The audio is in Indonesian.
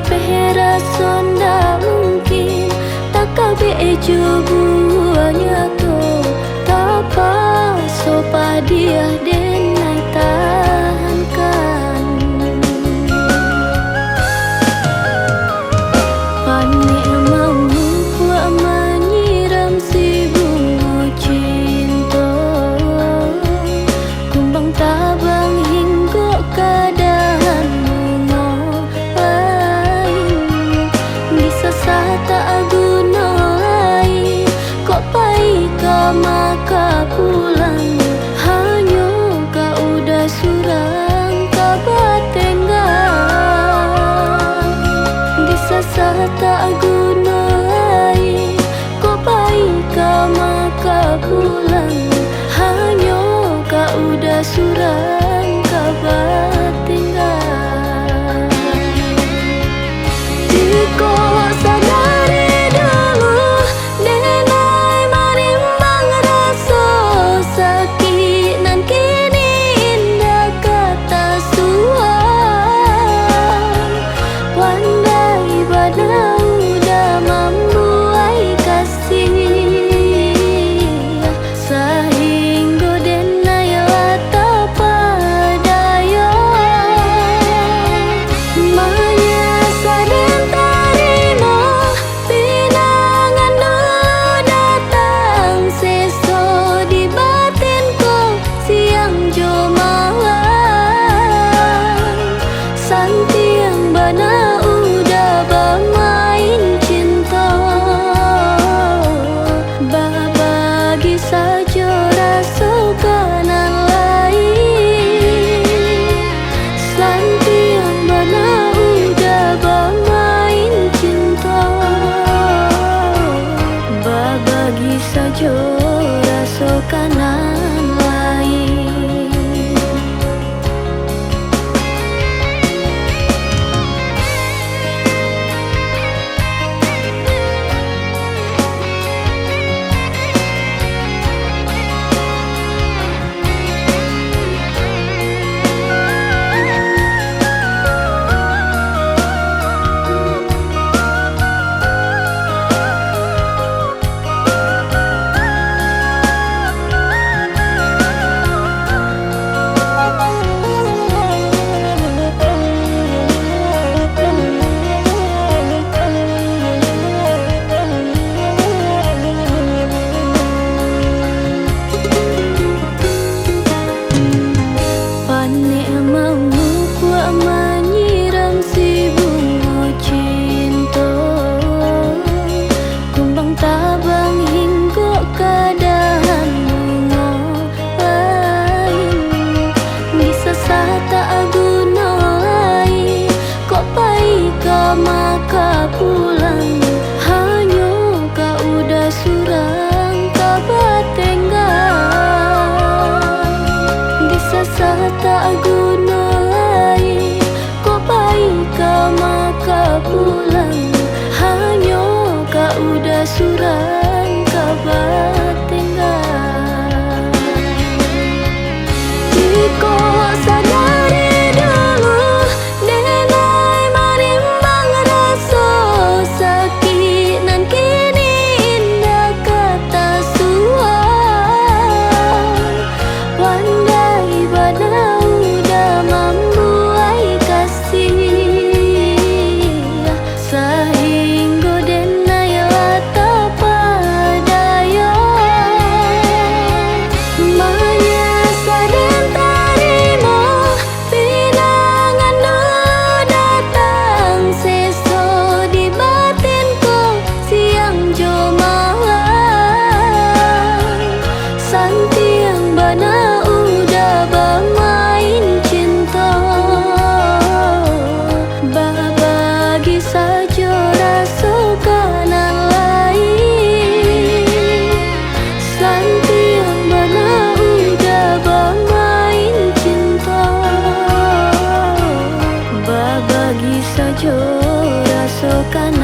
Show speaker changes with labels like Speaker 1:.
Speaker 1: pehera sonda mungkin tak kabe ejo buahnya to tapa sopa dia denai tahankan panik mau buat menyiram si bunga cinta kumbang tabang hingga keadaan bunga lain bisa sata guna lain kok pai ka maka pulang hanya ka udah surang ka batenggang bisa sata guna lain kok pai ka maka pulang hanya ka udah surang ka batenggang Diko sadari dulu denai marimbang rasa sakit nan kini indah kata suam pandai pada udah membuai kasih sehingga denai wata padaya menyasa dan tarima pinangan dulu datang seso di batinku siang jo malam santi yang bana udah bermain cinta bagi saja rasa kanan lain santi yang bana udah bermain cinta bagi saja rasa kanan lain panik mau kuat menyiram si bunga cinta kumbang tabang hingga keadaan bunga lain bisa sata guna lain kok pai ka maka pulang hanya ka udah surang ka batenggang bisa sata guna lain kok pai ka maka pulang hanya ka udah surang ka batenggang Diko sadari dulu denai marimbang rasa sakit nan kini indah kata suam pandai pada udah membuai kasih sehingga denai wata padaya menyasa dan tarima pinangan dulu datang seso di batinku siang jo malam santi yang bana udah bermain cinta bagi saja rasa kanan lain santi yang bana udah bermain cinta bagi saja rasa kanan